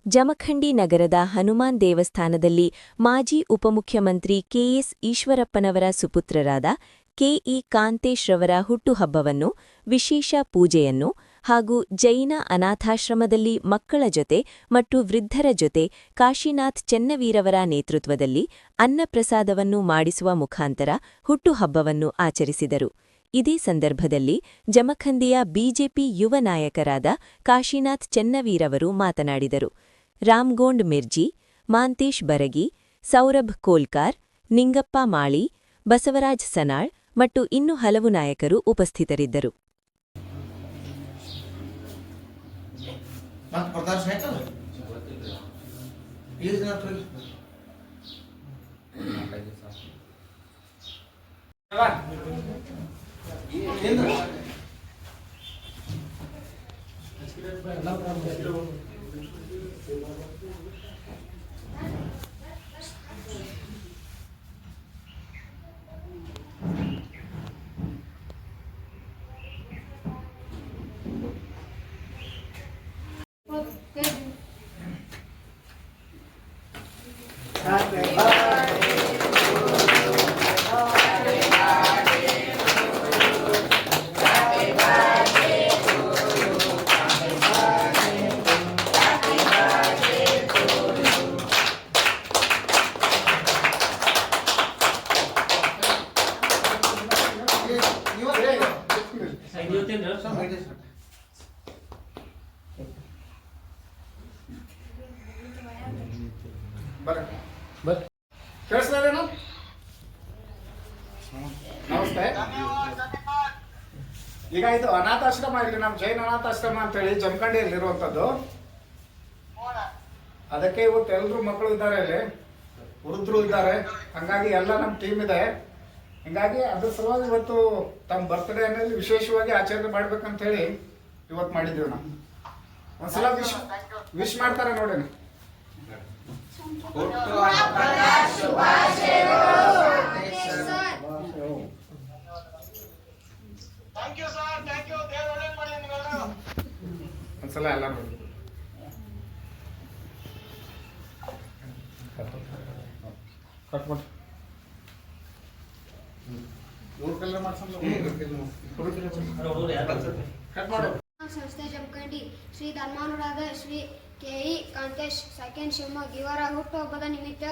ಜಮಖಂಡಿ ನಗರದ ಹನುಮಾನ್ ದೇವಸ್ಥಾನದಲ್ಲಿ ಮಾಜಿ ಉಪಮುಖ್ಯಮಂತ್ರಿ ಕೆಎಸ್ ಈಶ್ವರಪ್ಪನವರ ಸುಪುತ್ರರಾದ ಕೆಇ ಕಾಂತೇಶ್ ರವರ ಹುಟ್ಟುಹಬ್ಬವನ್ನು ವಿಶೇಷ ಪೂಜೆಯನ್ನು ಹಾಗೂ ಜೈನ ಅನಾಥಾಶ್ರಮದಲ್ಲಿ ಮಕ್ಕಳ ಜೊತೆ ಮತ್ತು ವೃದ್ಧರ ಜೊತೆ ಕಾಶಿನಾಥ್ ಚೆನ್ನವೀರವರ ನೇತೃತ್ವದಲ್ಲಿ ಅನ್ನಪ್ರಸಾದವನ್ನು ಮಾಡಿಸುವ ಮುಖಾಂತರ ಹುಟ್ಟುಹಬ್ಬವನ್ನು ಆಚರಿಸಿದರು. ಇದೇ ಸಂದರ್ಭದಲ್ಲಿ ಜಮಖಂಡಿಯ ಬಿಜೆಪಿ ಯುವ ನಾಯಕರಾದ ಕಾಶಿನಾಥ್ ಚೆನ್ನವೀರವರು ಮಾತನಾಡಿದರು. ರಾಮ್ಗೋಂಡ್ ಮಿರ್ಜಿ, ಮಾಂತೇಶ್ ಬರಗಿ, ಸೌರಭ್ ಕೋಲ್ಕಾರ್, ನಿಂಗಪ್ಪ ಮಾಳಿ, ಬಸವರಾಜ್ ಸನಾಳ್ ಮತ್ತು ಇನ್ನು ಹಲವು ನಾಯಕರು ಉಪಸ್ಥಿತರಿದ್ದರು. ಕೇಳಿಸ್ತಾರೇನು? ನಮಸ್ತೆ. ಈಗ ಇದು ಅನಾಥಾಶ್ರಮ ಇಲ್ಲಿ ನಮ್ಮ ಜೈನ ಅನಾಥಾಶ್ರಮ ಅಂತ ಹೇಳಿ ಜಮಖಂಡಿಯಲ್ಲಿರುವಂಥದ್ದು. ಅದಕ್ಕೆ ಇವತ್ತು ಎಲ್ಲರೂ ಮಕ್ಕಳು ಇದ್ದಾರೆ, ಇಲ್ಲಿ ವೃದ್ಧರು ಇದ್ದಾರೆ, ಹಂಗಾಗಿ ಎಲ್ಲ ನಮ್ಮ ಟೀಮ್ ಇದೆ. ಹಿಂಗಾಗಿ ಅದ್ರ ಸಲುವಾಗಿ ಇವತ್ತು ತಮ್ಮ ಬರ್ತ್ಡೇನಲ್ಲಿ ವಿಶೇಷವಾಗಿ ಆಚರಣೆ ಮಾಡ್ಬೇಕಂತ ಹೇಳಿ ಇವತ್ತು ಮಾಡಿದ್ದೀವಿ. ನಾವು ಒಂದ್ಸಲ ವಿಶ್ ಮಾಡ್ತಾರೆ ನೋಡಿ. ಒಂದ್ಸಲ ಎಲ್ಲ ನೋಡಿ. ಕಟ್ ಮಾಡಿ ಸಂಸ್ಥೆ ಜಮಖಂಡಿ ಶ್ರೀ ಧರ್ಮಾನುರಾಧ ಶ್ರೀ ಕೆಇ ಕಾಂತೇಶ್ ಸೆಕೆಂಡ್ ಶಿವಮೊಗ್ಗ ಇವರ ಹುಟ್ಟುಹಬ್ಬದ ನಿಮಿತ್ತ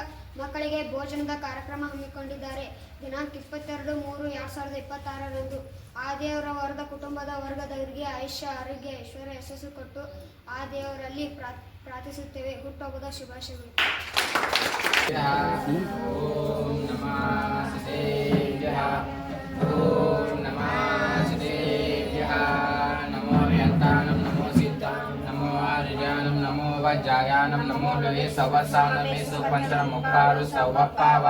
ಮಕ್ಕಳಿಗೆ ಭೋಜನದ ಕಾರ್ಯಕ್ರಮ ಹಮ್ಮಿಕೊಂಡಿದ್ದಾರೆ. ದಿನಾಂಕ 22/3/2026ರಂದು ಆ ದೇವರ ವರದ ಕುಟುಂಬದ ವರ್ಗದವರಿಗೆ ಆಯುಷ್ಯ, ಆರೋಗ್ಯ, ಐಶ್ವರ್ಯ, ಯಶಸ್ಸು ಕೊಟ್ಟು ಆ ದೇವರಲ್ಲಿ ಪ್ರಾರ್ಥಿಸುತ್ತೇವೆ. ಹುಟ್ಟುಹಬ್ಬದ ಶುಭಾಶಯಗಳು. जायानम नमो लवे सवसानमे सुपंचरमुखारु सवपाव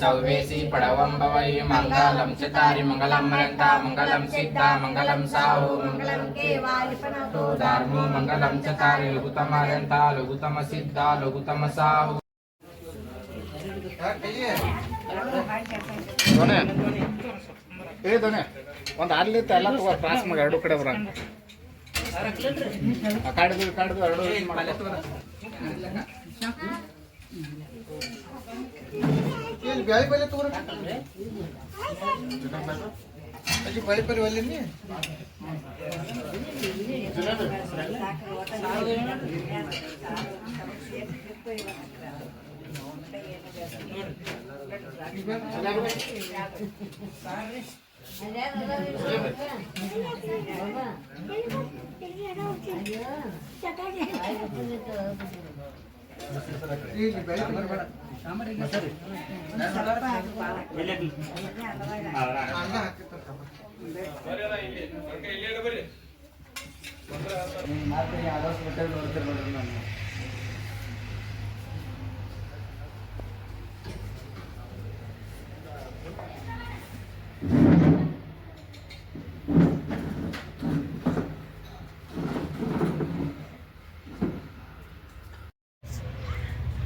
सवेसी पडवं भवै मंगलम चतारि मंगलम मरंता मंगलम सिद्धा मंगलम साहु मंगलम केवालिपनतो धर्मो मंगलम चतारि लघुतम मरंता लघुतम सिद्धा लघुतम साहु दोने ए दोने ಒಂದು ಅಲ್ಲಿ ಎಲ್ಲ ತಗೋ ಕ್ರಾಸ್ ಮಾಡಿ ಎರಡು ಕಡೆ ಬರಂಗ ಕಾಡ್ದು ಎರಡು ಬ್ಯಾಳಿ ಪಲ್ಲೆ ತಗೋರಿ ಅಜ್ಜಿ ಬ್ಯಾಳಿ ಪಲ್ಲೆ ಒಲ್ಲಿನಿ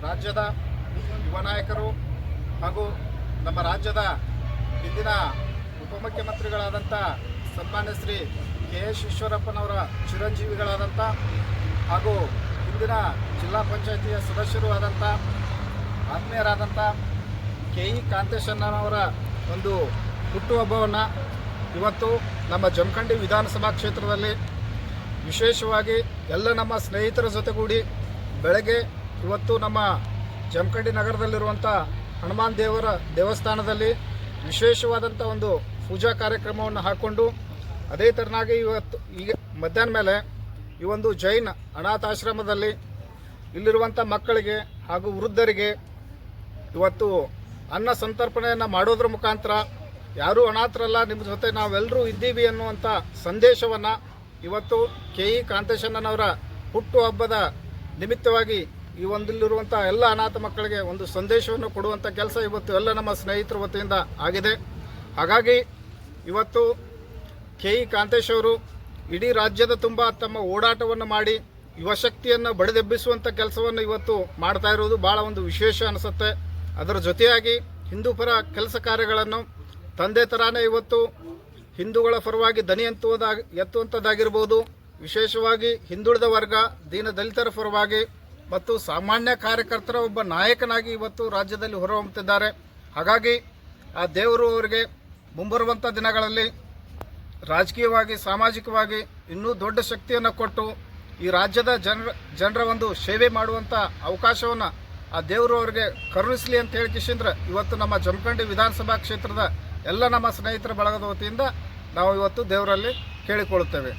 ರಾಜ್ಯದ ಯುವ ನಾಯಕರು ಹಾಗೂ ನಮ್ಮ ರಾಜ್ಯದ ಇಂದಿನ ಉಪಮುಖ್ಯಮಂತ್ರಿಗಳಾದಂಥ ಸನ್ಮಾನ್ಯ ಶ್ರೀ ಕೆ ಎಸ್ ಈಶ್ವರಪ್ಪನವರ ಚಿರಂಜೀವಿಗಳಾದಂಥ ಹಾಗೂ ಇಂದಿನ ಜಿಲ್ಲಾ ಪಂಚಾಯಿತಿಯ ಸದಸ್ಯರು ಆದಂಥ ಆತ್ಮೀಯರಾದಂಥ KE ಕಾಂತೇಶಣ್ಣನವರ ಒಂದು ಹುಟ್ಟುಹಬ್ಬವನ್ನು ಇವತ್ತು ನಮ್ಮ ಜಮಖಂಡಿ ವಿಧಾನಸಭಾ ಕ್ಷೇತ್ರದಲ್ಲಿ ವಿಶೇಷವಾಗಿ ಎಲ್ಲ ನಮ್ಮ ಸ್ನೇಹಿತರ ಜೊತೆಗೂಡಿ ಬೆಳಗ್ಗೆ ಇವತ್ತು ನಮ್ಮ ಜಮಖಂಡಿ ನಗರದಲ್ಲಿರುವಂಥ ಹನುಮಾನ್ ದೇವರ ದೇವಸ್ಥಾನದಲ್ಲಿ ವಿಶೇಷವಾದಂಥ ಒಂದು ಪೂಜಾ ಕಾರ್ಯಕ್ರಮವನ್ನು ಹಾಕ್ಕೊಂಡು ಅದೇ ಥರನಾಗಿ ಇವತ್ತು ಈಗ ಮಧ್ಯಾಹ್ನ ಮೇಲೆ ಈ ಒಂದು ಜೈನ್ ಅನಾಥಾಶ್ರಮದಲ್ಲಿ ಇಲ್ಲಿರುವಂಥ ಮಕ್ಕಳಿಗೆ ಹಾಗೂ ವೃದ್ಧರಿಗೆ ಇವತ್ತು ಅನ್ನ ಸಂತರ್ಪಣೆಯನ್ನು ಮಾಡೋದ್ರ ಮುಖಾಂತರ ಯಾರೂ ಅನಾಥರಲ್ಲ, ನಿಮ್ಮ ಜೊತೆ ನಾವೆಲ್ಲರೂ ಇದ್ದೀವಿ ಅನ್ನುವಂಥ ಸಂದೇಶವನ್ನು ಇವತ್ತು KE ಕಾಂತೇಶಣ್ಣನವರ ಹುಟ್ಟುಹಬ್ಬದ ನಿಮಿತ್ತವಾಗಿ ಈ ಒಂದಿಲ್ಲಿರುವಂಥ ಎಲ್ಲ ಅನಾಥ ಮಕ್ಕಳಿಗೆ ಒಂದು ಸಂದೇಶವನ್ನು ಕೊಡುವಂಥ ಕೆಲಸ ಇವತ್ತು ಎಲ್ಲ ನಮ್ಮ ಸ್ನೇಹಿತರ ವತಿಯಿಂದ ಆಗಿದೆ. ಹಾಗಾಗಿ ಇವತ್ತು KE ಕಾಂತೇಶ್ ಅವರು ಇಡೀ ರಾಜ್ಯದ ತುಂಬ ತಮ್ಮ ಓಡಾಟವನ್ನು ಮಾಡಿ ಯುವಶಕ್ತಿಯನ್ನು ಬಡಿದೆಬ್ಬಿಸುವಂಥ ಕೆಲಸವನ್ನು ಇವತ್ತು ಮಾಡ್ತಾ ಇರೋದು ಭಾಳ ಒಂದು ವಿಶೇಷ ಅನಿಸುತ್ತೆ. ಅದರ ಜೊತೆಯಾಗಿ ಹಿಂದೂ ಪರ ಕೆಲಸ ಕಾರ್ಯಗಳನ್ನು ತಂದೆ ಥರನೇ ಇವತ್ತು ಹಿಂದೂಗಳ ಪರವಾಗಿ ದನಿ ಎತ್ತುವಂಥದ್ದಾಗಿರ್ಬೋದು, ವಿಶೇಷವಾಗಿ ಹಿಂದುಳಿದ ವರ್ಗ ದೀನ ದಲಿತರ ಪರವಾಗಿ ಮತ್ತು ಸಾಮಾನ್ಯ ಕಾರ್ಯಕರ್ತರ ಒಬ್ಬ ನಾಯಕನಾಗಿ ಇವತ್ತು ರಾಜ್ಯದಲ್ಲಿ ಹೊರಹೊಮ್ಮುತ್ತಿದ್ದಾರೆ. ಹಾಗಾಗಿ ಆ ದೇವರು ಅವರಿಗೆ ಮುಂಬರುವಂಥ ದಿನಗಳಲ್ಲಿ ರಾಜಕೀಯವಾಗಿ ಸಾಮಾಜಿಕವಾಗಿ ಇನ್ನೂ ದೊಡ್ಡ ಶಕ್ತಿಯನ್ನು ಕೊಟ್ಟು ಈ ರಾಜ್ಯದ ಜನರ ಒಂದು ಸೇವೆ ಮಾಡುವಂಥ ಅವಕಾಶವನ್ನು ಆ ದೇವರು ಅವರಿಗೆ ಕರುಣಿಸಲಿ ಅಂತ ಹೇಳಿ ಕಿಶಿಂದ್ರ ಇವತ್ತು ನಮ್ಮ ಜಮಖಂಡಿ ವಿಧಾನಸಭಾ ಕ್ಷೇತ್ರದ ಎಲ್ಲ ನಮ್ಮ ಸ್ನೇಹಿತರ ಬಳಗದ ವತಿಯಿಂದ ನಾವು ಇವತ್ತು ದೇವರಲ್ಲಿ ಕೇಳಿಕೊಳ್ಳುತ್ತೇವೆ.